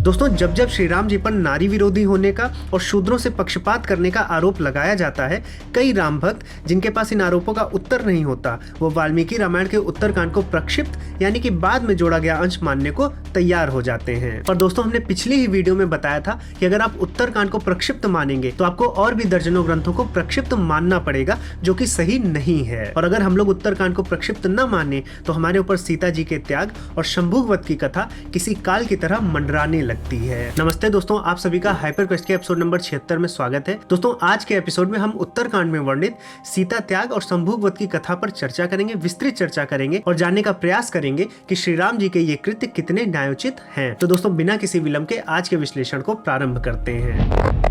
दोस्तों, जब जब श्री राम जी पर नारी विरोधी होने का और शूद्रों से पक्षपात करने का आरोप लगाया जाता है, कई राम भक्त जिनके पास इन आरोपों का उत्तर नहीं होता, वो वाल्मीकि रामायण के उत्तरकांड को प्रक्षिप्त यानी कि बाद में जोड़ा गया अंश मानने को तैयार हो जाते हैं। पर दोस्तों, हमने पिछली ही वीडियो में बताया था कि अगर आप उत्तरकांड को प्रक्षिप्त मानेंगे तो आपको और भी दर्जनों ग्रंथों को प्रक्षिप्त मानना पड़ेगा, जो कि सही नहीं है। और अगर हम लोग उत्तरकांड को प्रक्षिप्त न माने तो हमारे ऊपर सीता जी के त्याग और शंभुवध की कथा किसी काल की तरह मंडराने लगती है। नमस्ते दोस्तों, आप सभी का हाइपर क्वेस्ट के एपिसोड नंबर 76 में स्वागत है। दोस्तों, आज के एपिसोड में हम उत्तरकांड में वर्णित सीता त्याग और शंभुवध की कथा पर चर्चा करेंगे, विस्तृत चर्चा करेंगे और जानने का प्रयास करेंगे कि श्री राम जी के ये कृत्य कितने न्यायोचित हैं। तो दोस्तों, बिना किसी विलंब के आज के विश्लेषण को प्रारंभ करते हैं।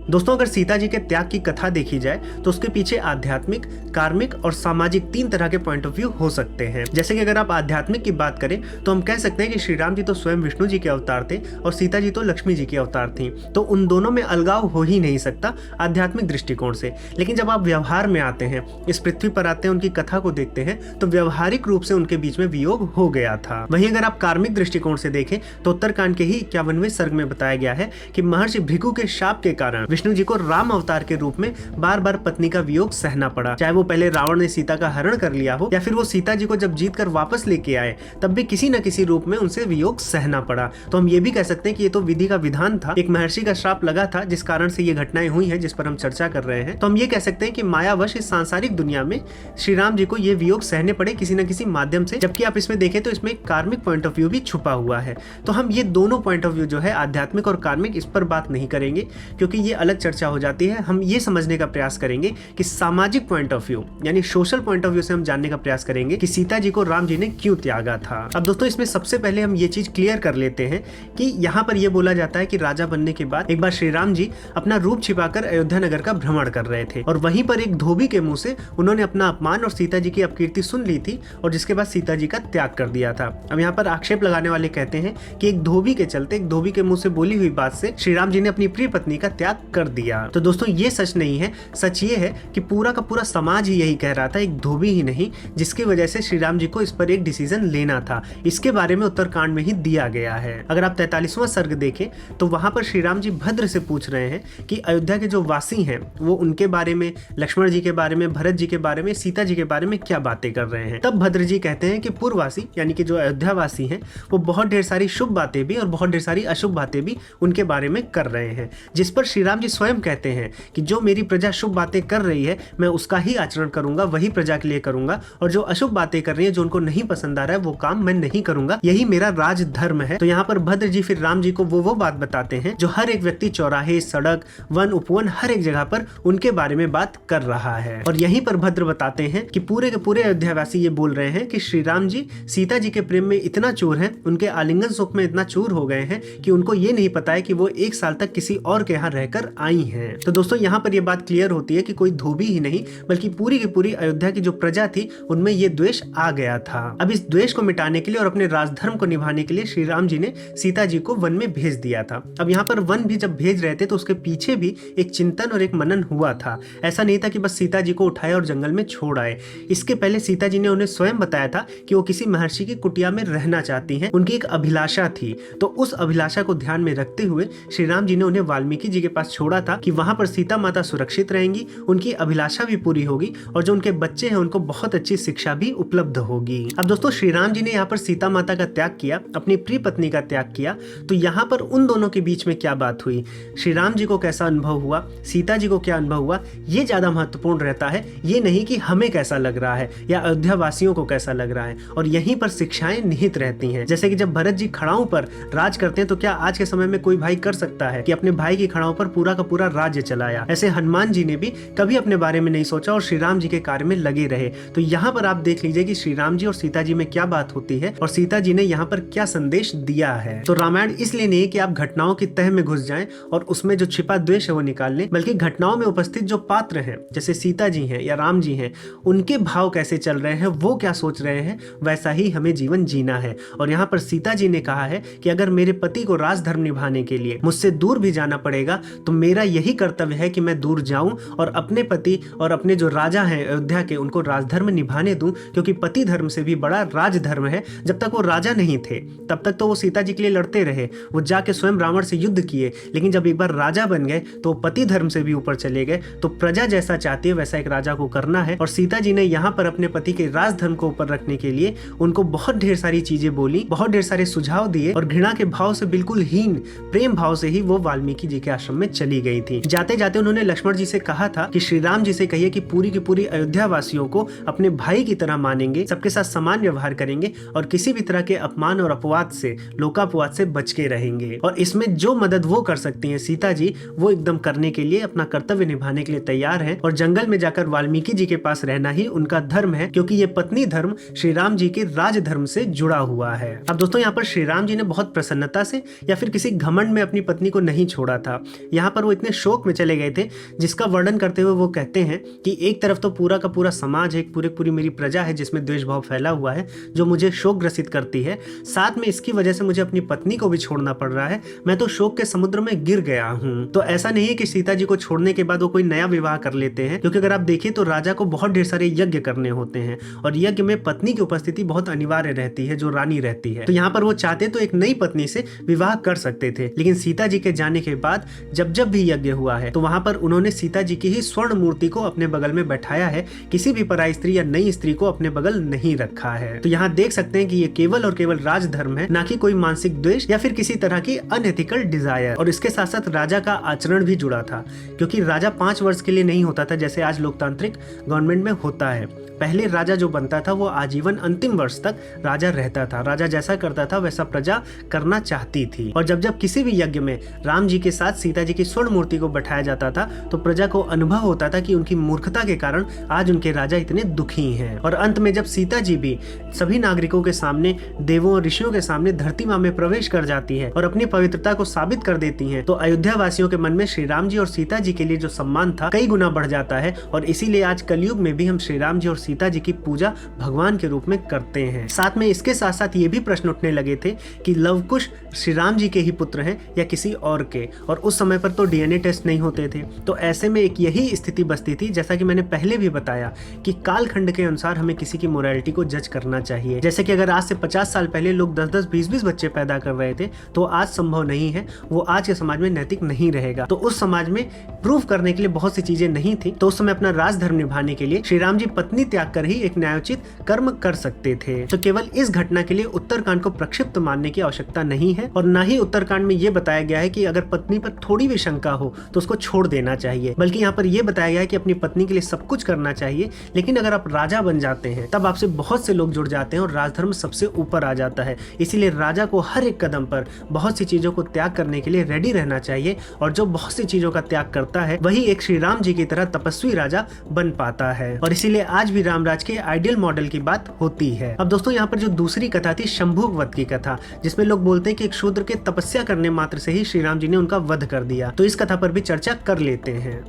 दोस्तों, अगर सीता जी के त्याग की कथा देखी जाए तो उसके पीछे आध्यात्मिक, कार्मिक और सामाजिक 3 तरह के पॉइंट ऑफ व्यू हो सकते हैं। जैसे कि अगर आप आध्यात्मिक की बात करें तो हम कह सकते हैं कि श्री राम जी तो स्वयं विष्णु जी के अवतार थे और सीता जी तो लक्ष्मी जी की अवतार थी, तो उन दोनों में अलगाव हो ही नहीं सकता आध्यात्मिक दृष्टिकोण से। लेकिन जब आप व्यवहार में आते हैं, इस पृथ्वी पर आते हैं, उनकी कथा को देखते हैं, तो व्यवहारिक रूप से उनके बीच में वियोग हो गया था। वहीं अगर आप कार्मिक दृष्टिकोण से देखें तो उत्तरकांड के ही 51वें सर्ग में बताया गया है कि महर्षि भृगु के शाप के कारण विष्णु जी को राम अवतार के रूप में बार बार पत्नी का वियोग सहना पड़ा। चाहे वो पहले रावण ने सीता का हरण कर लिया हो या फिर वो सीता जी को जब जीत कर वापस लेके आए, तब भी किसी न किसी रूप में उनसे वियोग सहना पड़ा। तो हम ये भी कह सकते हैं कि ये तो विधि का विधान था, एक महर्षि का श्राप लगा था जिस कारण से ये घटनाएं हुई हैं जिस पर हम चर्चा कर रहे हैं। तो हम ये कह सकते हैं कि मायावश इस सांसारिक दुनिया में श्री राम जी को ये वियोग सहने पड़े किसी न किसी माध्यम से। जबकि आप इसमें देखें तो इसमें कार्मिक पॉइंट ऑफ व्यू भी छुपा हुआ है। तो हम ये दोनों पॉइंट ऑफ व्यू जो है आध्यात्मिक और कार्मिक, इस पर बात नहीं करेंगे क्योंकि ये अलग चर्चा हो जाती है। हम ये समझने का प्रयास करेंगे कि सामाजिक पॉइंट ऑफ व्यू यानी सोशल पॉइंट ऑफ व्यू से हम जानने का प्रयास करेंगे कि सीता जी को राम जी ने क्यों त्यागा था। अब दोस्तों, इसमें सबसे पहले हम ये चीज क्लियर कर लेते हैं कि यहाँ पर यह बोला जाता है कि राजा बनने के बाद एक बार श्री राम जी अपना रूप छिपाकर अयोध्या नगर का भ्रमण कर रहे थे और वहीं पर एक धोबी के मुंह से उन्होंने अपना अपमान और सीता जी की अपकीर्ति सुन ली थी और जिसके बाद सीता जी का त्याग कर दिया था। अब यहाँ पर आक्षेप लगाने वाले कहते हैं कि एक धोबी के चलते, एक धोबी के मुंह से बोली हुई बात से श्री राम जी ने अपनी प्रिय पत्नी का त्याग कर दिया। तो दोस्तों, ये सच नहीं है। सच ये है कि पूरा का पूरा समाज ही यही कह रहा था, एक धोबी ही नहीं, जिसकी वजह से श्री राम जी को इस पर एक डिसीजन लेना था। इसके बारे में उत्तरकांड में ही दिया गया है। अगर आप 43वां सर्ग देखें तो वहां पर श्री राम जी भद्र से पूछ रहे हैं कि अयोध्या के जो वासी हैं वो उनके बारे में, लक्ष्मण जी के बारे में, भरत जी के बारे में, सीता जी के बारे में क्या बातें कर रहे हैं। तब भद्र जी कहते हैं कि पूर्ववासी यानी कि जो अयोध्या वासी हैं वो बहुत ढेर सारी शुभ बातें भी और बहुत ढेर सारी अशुभ बातें भी उनके बारे में कर रहे हैं, जिस पर श्री राम जी स्वयं कहते हैं कि जो मेरी प्रजा शुभ बातें कर रही है मैं उसका ही आचरण करूंगा, वही प्रजा के लिए करूंगा, और जो अशुभ बातें कर रही है, जो उनको नहीं पसंद आ रहा है, वो काम मैं नहीं करूंगा, यही मेरा राज धर्म है। तो यहाँ पर भद्र जी फिर राम जी को वो बात बताते हैं जो हर एक व्यक्ति चौराहे, सड़क, वन, उपवन हर एक जगह पर उनके बारे में बात कर रहा है। और यहीं पर भद्र बताते हैं कि पूरे के पूरे अयोध्यावासी ये बोल रहे हैं कि श्री राम जी सीता जी के प्रेम में इतना चूर है, उनके आलिंगन सुख में इतना चूर हो गए हैं कि उनको ये नहीं पता है कि वो 1 साल तक किसी और के यहाँ रहकर आई हैं। तो दोस्तों, यहाँ पर यह बात क्लियर होती है कि कोई धोबी ही नहीं बल्कि पूरी की पूरी अयोध्या की जो प्रजा थी उनमें ये द्वेष आ गया था। अब इस द्वेष को मिटाने के लिए और अपने राजधर्म को निभाने के लिए श्री राम जी ने सीता जी को वन में भेज दिया था। अब यहाँ पर वन भी जब भेज रहे थे तो उसके पीछे भी एक चिंतन और एक मनन हुआ था। ऐसा नहीं था कि बस सीता जी को उठाया और जंगल में छोड़ आए। इसके पहले सीता जी ने उन्हें स्वयं बताया था कि वो किसी महर्षि की कुटिया में रहना चाहती हैं, उनकी एक अभिलाषा थी। तो उस अभिलाषा को ध्यान में रखते हुए श्री राम जी ने उन्हें वाल्मीकि जी के पास छोड़ा था कि वहां पर सीता माता सुरक्षित रहेंगी, उनकी अभिलाषा भी पूरी होगी और जो उनके बच्चे हैं उनको बहुत अच्छी शिक्षा भी उपलब्ध होगी। अब दोस्तों, श्री राम जी ने यहाँ पर सीता माता का त्याग किया, अपनी प्रिय पत्नी का त्याग किया, तो यहाँ पर उन दोनों के बीच में क्या बात हुई, श्री राम जी को कैसा अनुभव हुआ, सीता जी को क्या अनुभव हुआ, ये ज्यादा महत्वपूर्ण रहता है। ये नहीं कि हमें कैसा लग रहा है या अयोध्या वासियों को कैसा लग रहा है। और यहीं पर शिक्षाएं निहित रहती हैं। जैसे कि जब भरत जी खड़ाओं पर राज करते हैं तो क्या आज के समय में कोई भाई कर सकता है कि अपने भाई की खड़ाओं पर पूरा पूरा का पूरा राज्य चलाया। ऐसे हनुमान जी ने भी कभी अपने बारे में नहीं सोचा और श्री राम जी के कार्य में लगे रहे। तो यहाँ पर आप देख लीजिए कि श्री राम जी और सीता जी में क्या बात होती है और सीता जी ने यहाँ पर क्या संदेश दिया है। तो रामायण इसलिए नहीं कि आप घटनाओं की तह में घुस जाएं और उसमें जो छिपा द्वेष है वो निकाल लें, बल्कि घटनाओं में उपस्थित जो पात्र हैं जैसे सीता जी हैं या राम जी हैं, उनके भाव कैसे चल रहे हैं, वो क्या सोच रहे हैं, वैसा ही हमें जीवन जीना है। और यहाँ पर सीता जी ने कहा है कि अगर मेरे पति को राजधर्म निभाने के लिए मुझसे दूर भी जाना पड़ेगा तो मेरा यही कर्तव्य है कि मैं दूर जाऊं और अपने पति और अपने जो राजा हैं अयोध्या के उनको राजधर्म निभाने दूं, क्योंकि पति धर्म से भी बड़ा राजधर्म है। जब तक वो राजा नहीं थे तब तक तो वो सीता जी के लिए लड़ते रहे, वो जाके स्वयं रावण से युद्ध किए, लेकिन जब एक बार राजा बन गए तो पति धर्म से भी ऊपर चले गए। तो प्रजा जैसा चाहती है वैसा एक राजा को करना है। और सीता जी ने यहाँ पर अपने पति के राजधर्म को ऊपर रखने के लिए उनको बहुत ढेर सारी चीजें बोली, बहुत ढेर सारे सुझाव दिए और घृणा के भाव से बिल्कुल हीन प्रेम भाव से ही वो वाल्मीकि जी के आश्रम में चली गई थी। जाते जाते उन्होंने लक्ष्मण जी से कहा था कि श्री राम जी से कहिए कि पूरी की पूरी अयोध्या वासियों को अपने भाई की तरह मानेंगे, सबके साथ समान व्यवहार करेंगे और किसी भी तरह के अपमान और अपवाद से, लोकापवाद से बच के रहेंगे। और इसमें जो मदद वो कर सकती हैं सीता जी, वो एकदम करने के लिए, अपना कर्तव्य निभाने के लिए तैयार है। और जंगल में जाकर वाल्मीकि जी के पास रहना ही उनका धर्म है, क्योंकि ये पत्नी धर्म श्री राम जी के राज धर्म से जुड़ा हुआ है। अब दोस्तों यहाँ पर श्री राम जी ने बहुत प्रसन्नता से या फिर किसी घमंड में अपनी पत्नी को नहीं छोड़ा था। यहाँ पर वो इतने शोक में चले गए थे जिसका वर्णन करते हुए वो कहते हैं कि एक तरफ तो पूरा का पूरा समाज है, पूरी मेरी प्रजा है जिसमें द्वेष भाव फैला हुआ है जो मुझे शोक ग्रसित करती है, साथ में इसकी वजह से मुझे अपनी पत्नी को भी छोड़ना पड़ रहा है। मैं तो शोक के समुद्र में गिर गया हूँ। तो ऐसा नहीं है कि सीता जी को छोड़ने के बाद वो कोई नया विवाह कर लेते हैं, क्योंकि अगर आप देखिए तो राजा को बहुत ढेर सारे यज्ञ करने होते हैं और यज्ञ में पत्नी की उपस्थिति बहुत अनिवार्य रहती है, जो रानी रहती है। तो यहाँ पर वो चाहते तो एक नई पत्नी से विवाह कर सकते थे, लेकिन सीता जी के जाने के बाद जब भी यज्ञ हुआ है तो वहां पर उन्होंने सीता जी की ही स्वर्ण मूर्ति को अपने बगल में बैठाया है, किसी भी पराई स्त्री या नई स्त्री को अपने बगल नहीं रखा है। तो यहाँ देख सकते हैं कि ये केवल और केवल राजधर्म है, ना कि कोई मानसिक द्वेष या फिर किसी तरह की अनएथिकल डिजायर। और इसके साथ साथ राजा का आचरण भी जुड़ा था, क्योंकि राजा 5 वर्ष के लिए नहीं होता था जैसे आज लोकतांत्रिक गवर्नमेंट में होता है। पहले राजा जो बनता था वो आजीवन अंतिम वर्ष तक राजा रहता था। राजा जैसा करता था वैसा प्रजा करना चाहती थी। और जब किसी भी यज्ञ में राम जी के साथ सीता जी की स्वर्ण मूर्ति को बैठाया जाता था तो प्रजा को अनुभव होता था कि उनकी मूर्खता के कारण आज उनके राजा इतने दुखी हैं। और अंत में जब सीता जी भी सभी नागरिकों के सामने, देवों और ऋषियों के सामने धरती माँ में प्रवेश कर जाती है और अपनी पवित्रता को साबित कर देती हैं, तो अयोध्या वासियों के मन में श्री राम जी और सीता जी के लिए जो सम्मान था कई गुना बढ़ जाता है। और इसीलिए आज कलयुग में भी हम श्री राम जी और सीता जी की पूजा भगवान के रूप में करते हैं। साथ में इसके साथ साथ ये भी प्रश्न उठने लगे थे कि लव कुश श्री राम जी के ही पुत्र हैं या किसी और के, और उस समय पर तो डीएनए टेस्ट नहीं होते थे। तो ऐसे में एक यही स्थिति बचती थी, जैसा कि मैंने पहले भी बताया कि कालखंड के अनुसार हमें किसी की मोरालिटी को जज करना चाहिए। जैसे कि अगर आज से 50 साल पहले लोग 10-10, 20-20 बच्चे पैदा कर रहे थे तो आज संभव नहीं है, वो आज के समाज में नैतिक नहीं रहेगा। तो उस समाज में प्रूफ करने के लिए बहुत सी चीजें नहीं थी, तो उस समय अपना राजधर्म निभाने के लिए श्री राम जी पत्नी त्याग कर ही एक न्यायोचित कर्म कर सकते थे। तो केवल इस घटना के लिए उत्तरकांड को प्रक्षिप्त मानने की आवश्यकता नहीं है, और न ही उत्तरकांड में यह बताया गया है कि अगर पत्नी पर थोड़ी भी शंका हो तो उसको छोड़ देना चाहिए, बल्कि यहाँ पर यह बताया गया है कि अपनी पत्नी के लिए सब कुछ करना चाहिए। लेकिन अगर आप राजा बन जाते हैं तब आपसे बहुत से लोग जुड़ जाते हैं और राजधर्म सबसे ऊपर आ जाता है। इसीलिए राजा को हर एक कदम पर बहुत सी चीजों को त्याग करने के लिए रेडी रहना चाहिए, और जो बहुत सी चीजों का त्याग करता है वही एक श्री राम जी की तरह तपस्वी राजा बन पाता है। और इसीलिए आज भी रामराज के आइडियल मॉडल की बात होती है। अब दोस्तों यहाँ पर जो दूसरी कथा थी शंभुक वध की कथा, जिसमें लोग बोलते हैं कि एक शूद्र के तपस्या करने मात्र से ही श्री राम जी ने उनका वध कर दिया, तो इस कथा पर भी चर्चा कर लेते हैं।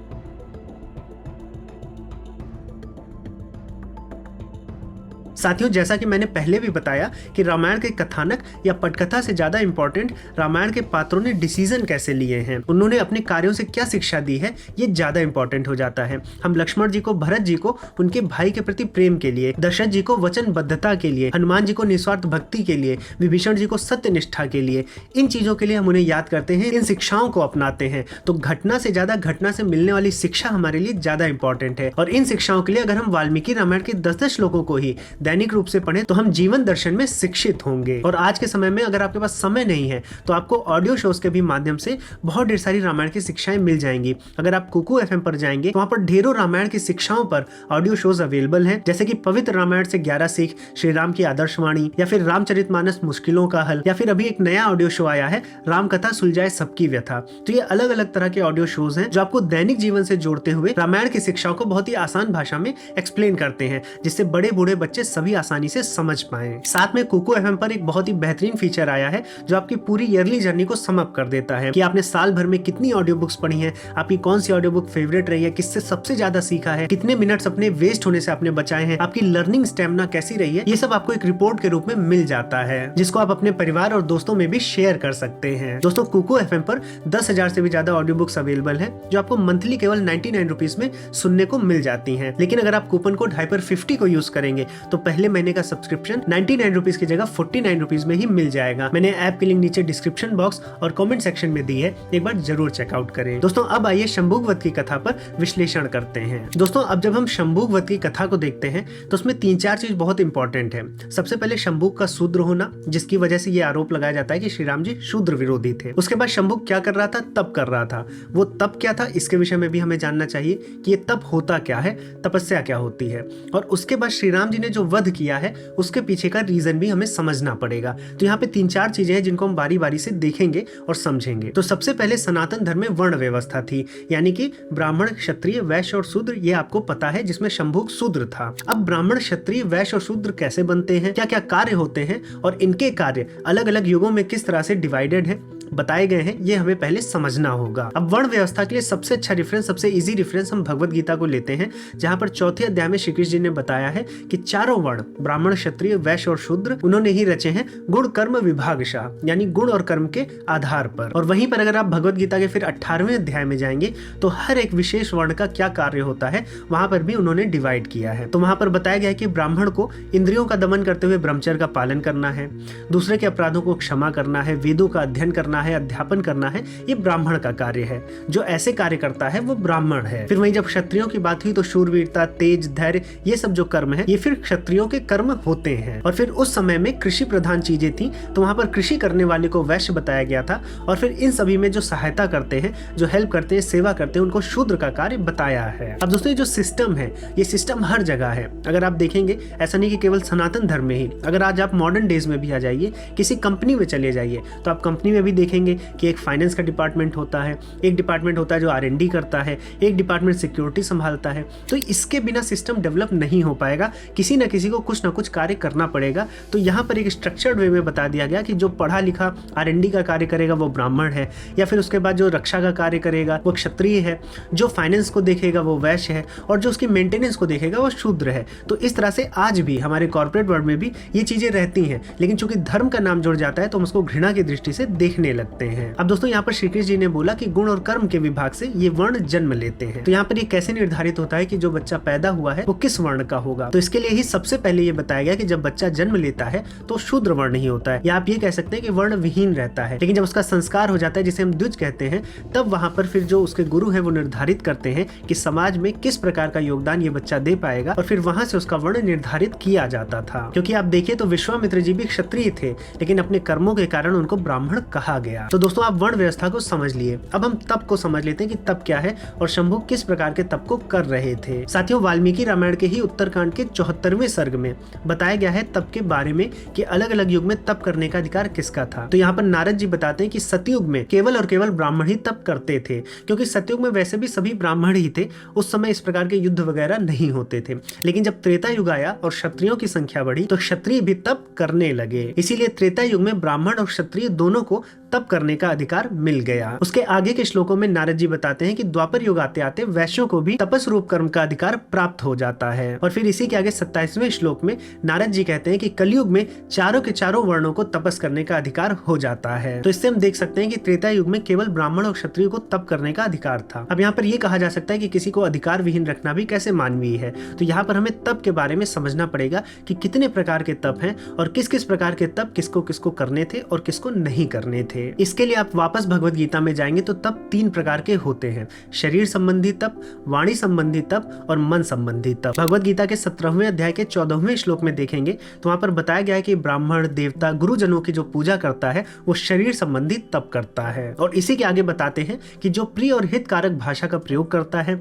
साथियों, जैसा कि मैंने पहले भी बताया कि रामायण के कथानक या पटकथा से ज्यादा इंपॉर्टेंट रामायण के पात्रों ने डिसीजन कैसे लिए हैं, उन्होंने अपने कार्यों से क्या शिक्षा दी है, ये ज्यादा इंपॉर्टेंट हो जाता है। हम लक्ष्मण जी को, भरत जी को उनके भाई के प्रति प्रेम के लिए, दशरथ जी को वचनबद्धता के लिए, हनुमान जी को निस्वार्थ भक्ति के लिए, विभीषण जी को सत्य निष्ठा के लिए, इन चीजों के लिए हम उन्हें याद करते हैं, इन शिक्षाओं को अपनाते हैं। तो घटना से ज्यादा घटना से मिलने वाली शिक्षा हमारे लिए ज्यादा इंपॉर्टेंट है। और इन शिक्षाओं के लिए अगर हम वाल्मीकि रामायण के 10-10 श्लोकों को ही दैनिक रूप से पढ़ें तो हम जीवन दर्शन में शिक्षित होंगे। और आज के समय में अगर आपके पास समय नहीं है तो आपको ऑडियो शोज के भी माध्यम से बहुत ढेर सारी रामायण की शिक्षाएं मिल जाएंगी। अगर आप कुकू एफएम पर जाएंगे तो वहां पर ढेरों रामायण की शिक्षाओं पर ऑडियो शोज अवेलेबल हैं, जैसे कि पवित्र रामायण से 11 सीख, श्री राम की आदर्शवाणी, या फिर रामचरितमानस मुश्किलों का हल, या फिर अभी एक नया ऑडियो शो आया है राम कथा सुलझाए सबकी व्यथा। तो ये अलग अलग तरह के ऑडियो शोज हैं जो आपको दैनिक जीवन से जोड़ते हुए रामायण की शिक्षाओं को बहुत ही आसान भाषा में एक्सप्लेन करते हैं, जिससे बड़े बूढ़े बच्चे सभी आसानी से समझ पाए। साथ में कुकू एफएम पर एक बहुत ही बेहतरीन फीचर आया है जो आपकी पूरी ईयरली जर्नी को सम अप कर देता है कि आपने साल भर में कितनी ऑडियो बुक्स पढ़ी हैं, आपकी कौन सी ऑडियो बुक फेवरेट रही है, किससे सबसे ज्यादा सीखा है, कितने मिनट्स अपने वेस्ट होने से आपने बचाए हैं, आपकी लर्निंग स्टेमिना कैसी रही है, ये सब आपको एक रिपोर्ट के रूप में मिल जाता है जिसको आप अपने परिवार और दोस्तों में भी शेयर कर सकते हैं। दोस्तों, कुकू एफएम पर 10,000 से भी ज्यादा ऑडियो बुक्स अवेलेबल है जो आपको मंथली केवल 99 रुपीज में सुनने को मिल जाती हैं। लेकिन अगर आप कूपन कोड HYPER50 को यूज करेंगे तो पहले महीने का सब्सक्रिप्शन 99 रुपीज की जगह 49 रुपीज में ही मिल जाएगा। मैंने ऐप की लिंक नीचे डिस्क्रिप्शन बॉक्स और कमेंट सेक्शन में दी है, एक बार जरूर चेकआउट करें। दोस्तों, अब आइए शंभुवत की कथा पर विश्लेषण करते हैं। दोस्तों, अब जब हम शंभुवत की कथा को देखते हैं तो उसमें 3-4 चीज बहुत इंपॉर्टेंट है। सबसे पहले शंभुक का शूद्र होना, जिसकी वजह से ये आरोप लगाया जाता है कि श्री राम जी शूद्र विरोधी थे। उसके बाद शंभुक क्या कर रहा था, तप कर रहा था। वो तप क्या था, इसके विषय में भी हमें जानना चाहिए कि ये तप होता क्या है, तपस्या क्या होती है। और उसके बाद श्री राम जी ने जो वध किया है उसके पीछे का रीजन भी हमें समझना पड़ेगा। तो यहाँ पे 3-4 चीजें हैं जिनको हम बारी बारी से देखेंगे और समझेंगे। तो सबसे पहले सनातन धर्म में वर्ण व्यवस्था थी, यानी कि ब्राह्मण, क्षत्रिय, वैश्य और शूद्र, ये आपको पता है, जिसमें शंभुक शूद्र था। अब ब्राह्मण, क्षत्रिय, वैश्य और शूद्र कैसे बनते हैं, क्या क्या कार्य होते हैं और इनके कार्य अलग अलग युगों में किस तरह से डिवाइडेड है, बताए गए हैं, ये हमें पहले समझना होगा। अब वर्ण व्यवस्था के लिए सबसे अच्छा रेफरेंस, सबसे इजी रेफरेंस हम भगवत गीता को लेते हैं, जहां पर 4थे अध्याय में श्री कृष्ण जी ने बताया है कि चारों वर्ण, ब्राह्मण, क्षत्रिय, वैश्य और शूद्र, उन्होंने ही रचे हैं गुण कर्म विभागशः, यानी गुण और कर्म के आधार पर। और वहीं पर अगर आप भगवत गीता के फिर 18वें अध्याय में जाएंगे तो हर एक विशेष वर्ण का क्या कार्य होता है वहां पर भी उन्होंने डिवाइड किया है। तो वहां पर बताया गया है कि ब्राह्मण को इंद्रियों का दमन करते हुए ब्रह्मचर्य का पालन करना है, दूसरे के अपराधों को क्षमा करना है, वेदों का अध्ययन करना है, अध्यापन करना है, ये ब्राह्मण का कार्य है। जो ऐसे कार्य करता है वो ब्राह्मण है। फिर वहीं जब क्षत्रियों की बात हुई तो शूरवीरता, तेज, धैर्य, ये सब जो कर्म है ये फिर क्षत्रियों के कर्म होते हैं। और फिर उस समय में कृषि प्रधान चीजें थी, तो वहां पर कृषि करने वाले को वैश्य बताया गया था। और फिर इन सभी में जो सहायता करते हैं, जो हेल्प करते हैं, सेवा करते हैं, उनको शूद्र का कार्य बताया है। अब दोस्तों, ये जो सिस्टम है, ये सिस्टम हर जगह है। अगर आप देखेंगे, ऐसा नहीं कि केवल सनातन धर्म में ही, अगर आज आप मॉडर्न डेज में भी आ जाइए, किसी कंपनी में चले जाइए, तो आप कंपनी में भी देखेंगे कि एक फाइनेंस का डिपार्टमेंट होता है, एक डिपार्टमेंट होता है जो R&D करता है, एक डिपार्टमेंट सिक्योरिटी संभालता है। तो इसके बिना सिस्टम डेवलप नहीं हो पाएगा, किसी न किसी को कुछ ना कुछ कार्य करना पड़ेगा। तो यहाँ पर एक स्ट्रक्चर्ड वे में बता दिया गया कि जो पढ़ा लिखा R&D का कार्य करेगा वो ब्राह्मण है, या फिर उसके बाद जो रक्षा का कार्य करेगा वो क्षत्रिय है, जो फाइनेंस को देखेगा वो वैश्य है, और जो उसकी मेंटेनेंस को देखेगा वो शूद्र है। तो इस तरह से आज भी हमारे कॉर्पोरेट वर्ल्ड में भी ये चीजें रहती हैं, लेकिन चूंकि धर्म का नाम जुड़ जाता है तो हम उसको घृणा की दृष्टि से देखने लगते हैं। अब दोस्तों, यहाँ पर श्री कृष्ण जी ने बोला कि गुण और कर्म के विभाग से ये वर्ण जन्म लेते हैं। तो यहाँ पर ये कैसे निर्धारित होता है कि जो बच्चा पैदा हुआ है वो किस वर्ण का होगा? तो इसके लिए ही सबसे पहले ये बताया गया कि जब बच्चा जन्म लेता है तो शूद्र वर्ण ही होता है, या आप ये कह सकते हैं कि वर्ण विहीन रहता है। लेकिन जब उसका संस्कार हो जाता है, जिसे हम द्विज कहते हैं, तब वहां पर फिर जो उसके गुरु है वो निर्धारित करते हैं कि समाज में किस प्रकार का योगदान ये बच्चा दे पाएगा, और फिर वहां से उसका वर्ण निर्धारित किया जाता था। क्योंकि आप देखिए तो विश्वामित्र जी भी क्षत्रिय थे, लेकिन अपने कर्मों के कारण उनको ब्राह्मण कहा गया। तो दोस्तों, आप वर्ण व्यवस्था को समझ लिए। अब हम तप को समझ लेते हैं कि तप क्या है और शंभु किस प्रकार के तप को कर रहे थे। साथियों, वाल्मीकि रामायण के ही उत्तरकांड के 74वें सर्ग में बताया गया है तप के बारे में कि अलग अलग युग में तप करने का अधिकार किसका था। तो यहाँ पर नारद जी बताते हैं कि सतयुग में केवल और केवल ब्राह्मण ही तप करते थे, क्योंकि सतयुग में वैसे भी सभी ब्राह्मण ही थे। उस समय इस प्रकार के युद्ध वगैरह नहीं होते थे। लेकिन जब त्रेता युग आया और क्षत्रियों की संख्या बढ़ी तो क्षत्रिय भी तप करने लगे। इसीलिए त्रेता युग में ब्राह्मण और क्षत्रिय दोनों को तप करने का अधिकार मिल गया। उसके आगे के श्लोकों में नारद जी बताते हैं कि द्वापर युग आते आते वैश्यों को भी तपस रूप कर्म का अधिकार प्राप्त हो जाता है। और फिर इसी के आगे 27वें श्लोक में नारद जी कहते हैं कि कलयुग में चारों के चारों वर्णों को तपस करने का अधिकार हो जाता है। तो इससे हम देख सकते हैं कि त्रेता युग में केवल ब्राह्मण और क्षत्रिय को तप करने का अधिकार था। अब यहाँ पर यह कहा जा सकता है कि किसी को अधिकार विहीन रखना भी कैसे मानवीय है। तो यहाँ पर हमें तप के बारे में समझना पड़ेगा कि कितने प्रकार के तप हैं और किस किस प्रकार के तप किसको किसको करने थे और किसको नहीं करने थे। थे। इसके लिए आप वापस भगवत गीता में जाएंगे तो तप 3 प्रकार के होते हैं, शरीर संबंधी तप, वाणी संबंधी तप और मन संबंधी तप। भगवत गीता के 17वें अध्याय के 14वें श्लोक में देखेंगे तो वहां पर बताया गया है कि ब्राह्मण, देवता, गुरुजनों की जो पूजा करता है वो शरीर संबंधी तप करता है। और इसी के आगे बताते हैं कि जो प्रिय और हितकारक भाषा का प्रयोग करता है,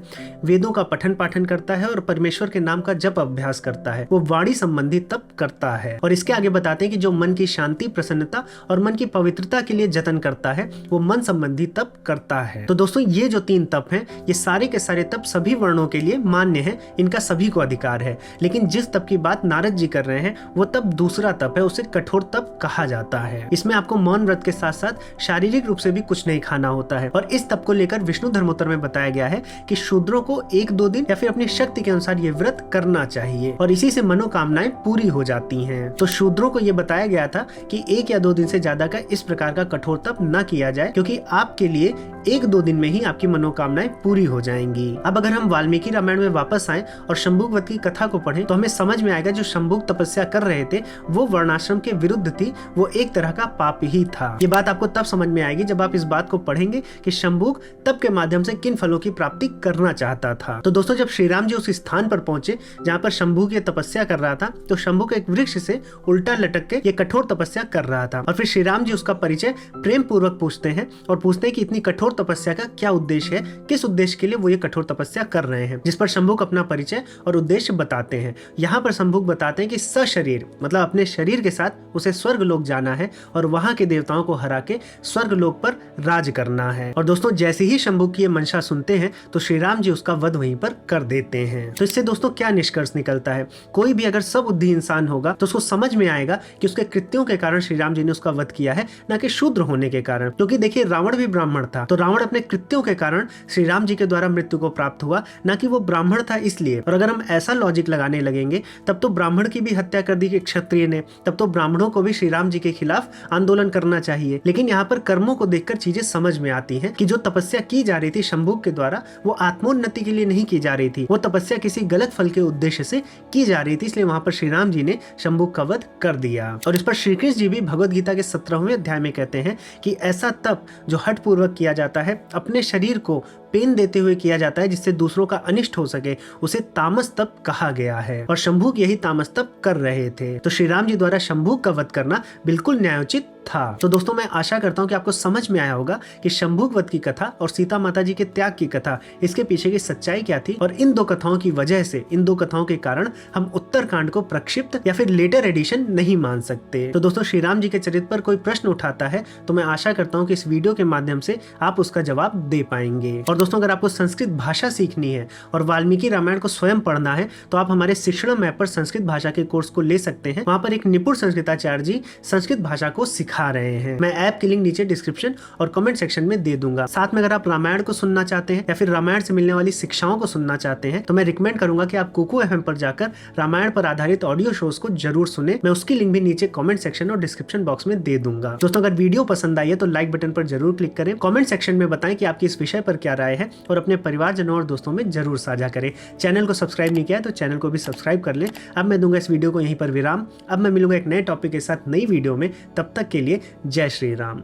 वेदों का पठन पाठन करता है और परमेश्वर के नाम का जप अभ्यास करता है, वो वाणी संबंधी तप करता है। और इसके आगे बताते हैं कि जो मन की शांति, प्रसन्नता और मन की पवित्रता के लिए जतन करता है वो मन संबंधी तप करता है। तो दोस्तों ये जो 3 तप हैं, ये सारे के सारे तप सभी वर्णों के लिए मान्य है, इनका सभी को अधिकार है। लेकिन जिस तप की बात नारद जी कर रहे हैं वो तप दूसरा तप है, उसे कठोर तप कहा जाता है। इसमें आपको मौन व्रत के साथ साथ शारीरिक रूप से भी कुछ नहीं खाना होता है। और इस तप को लेकर विष्णु धर्मोत्तर में बताया गया है कि शूद्रों को 1-2 दिन या फिर अपनी शक्ति के अनुसार ये व्रत करना चाहिए और इसी से मनोकामनाएं पूरी हो जाती हैं। तो शूद्रों को ये बताया गया था कि 1 या 2 दिन से ज्यादा का इस प्रकार का कठोर तप न किया जाए, क्योंकि आपके लिए 1-2 दिन में ही आपकी मनोकामनाएं पूरी हो जाएंगी। अब अगर हम वाल्मीकि रामायण में वापस आए और शंभुक वध की कथा को पढ़ें तो हमें समझ में आएगा जो शंभुक तपस्या कर रहे थे वो वर्णाश्रम के विरुद्ध थी, वो एक तरह का पाप ही था। ये बात आपको तब समझ में आएगी जब आप इस बात को पढ़ेंगे कि शंभुक तप के माध्यम से किन फलों की प्राप्ति करना चाहता था। तो दोस्तों जब श्री राम जी उस स्थान पर पहुंचे जहाँ पर शंभुक ये तपस्या कर रहा था तो शंभुक एक वृक्ष से उल्टा लटक के ये कठोर तपस्या कर रहा था। और फिर श्री राम जी उसका परिचय प्रेम पूर्वक पूछते हैं और पूछते हैं कि इतनी कठोर तपस्या का क्या उद्देश्य है, किस उद्देश्य के लिए वो ये कठोर तपस्या कर रहे हैं। जिस पर शंभुक अपना परिचय और उद्देश्य बताते हैं। यहाँ पर शंभुक बताते हैं कि सशरीर मतलब अपने शरीर के साथ उसे स्वर्ग लोक जाना है और वहां के देवताओं को हरा के स्वर्ग लोक पर राज करना है। और दोस्तों जैसे ही शंभुक की ये मंशा सुनते हैं तो श्री राम जी उसका वध वहीं पर कर देते हैं। तो इससे दोस्तों क्या निष्कर्ष निकलता है, कोई भी अगर सब बुद्धि इंसान होगा तो उसको समझ में आएगा कि उसके कृत्यों के कारण श्री राम जी ने उसका वध किया है, न कि शूद्र होने के कारण। क्योंकि देखिए रावण भी ब्राह्मण था, तो रावण अपने कृत्यों के कारण श्री राम जी के द्वारा मृत्यु को प्राप्त हुआ, न कि वो ब्राह्मण था इसलिए। और अगर हम ऐसा लॉजिक लगाने लगेंगे तब तो ब्राह्मण की भी हत्या कर दी कि क्षत्रिय ने, तब तो ब्राह्मणों को भी श्री राम जी के खिलाफ आंदोलन करना चाहिए। लेकिन यहाँ पर कर्मों को देखकर चीजें समझ में आती हैं कि जो तपस्या की जा रही थी शंभुक के द्वारा वो आत्मोन्नति के लिए नहीं की जा रही थी, वो तपस्या किसी गलत फल के उद्देश्य से की जा रही थी। इसलिए वहां पर श्री राम जी ने शंभुक का वध कर दिया। और इस पर श्री कृष्ण जी भी भगवत गीता के 17वें अध्याय में कहते हैं कि ऐसा तप जो हठ पूर्वक किया जाता है, अपने शरीर को पेन देते हुए किया जाता है जिससे दूसरों का अनिष्ट हो सके, उसे तामस तप कहा गया है। और शंभुक यही तामस तप कर रहे थे। तो श्री राम जी द्वारा शंभुक का वध करना बिल्कुल न्यायोचित था। तो दोस्तों मैं आशा करता हूँ कि आपको समझ में आया होगा कि शंभुक वध की कथा और सीता माता जी के त्याग की कथा, इसके पीछे की सच्चाई क्या थी। और इन 2 कथाओं की वजह से, इन 2 कथाओं के कारण हम उत्तरकांड को प्रक्षिप्त या फिर लेटर एडिशन नहीं मान सकते। तो दोस्तों श्री राम जी के चरित्र पर कोई प्रश्न उठाता है तो मैं आशा करता हूँ कि इस वीडियो के माध्यम से आप उसका जवाब दे पाएंगे। और दोस्तों अगर आपको संस्कृत भाषा सीखनी है और वाल्मीकि रामायण को स्वयं पढ़ना है तो आप हमारे शिक्षण ऐप पर संस्कृत भाषा के कोर्स को ले सकते हैं। वहाँ पर एक निपुण संस्कृताचार्य जी संस्कृत भाषा को सिखा रहे हैं। मैं ऐप की लिंक नीचे डिस्क्रिप्शन और कमेंट सेक्शन में दे दूंगा। साथ में अगर आप रामायण को सुनना चाहते हैं या फिर रामायण से मिलने वाली शिक्षाओं को सुनना चाहते हैं तो मैं रिकमेंड करूंगा कि आप कुकू FM पर जाकर रामायण पर आधारित ऑडियो शोज को जरूर सुने। मैं उसकी लिंक भी नीचे कमेंट सेक्शन और डिस्क्रिप्शन बॉक्स में दे दूंगा। दोस्तों अगर वीडियो पसंद आई है तो लाइक बटन पर जरूर क्लिक करें। कमेंट सेक्शन में बताएं कि आपकी इस विषय पर क्या राय है और अपने परिवारजनों और दोस्तों में जरूर साझा करें। चैनल को सब्सक्राइब नहीं किया है तो चैनल को भी सब्सक्राइब कर लें। अब मैं दूंगा इस वीडियो को यहीं पर विराम। अब मैं मिलूंगा एक नए टॉपिक के साथ नई वीडियो में। तब तक के लिए जय श्री राम।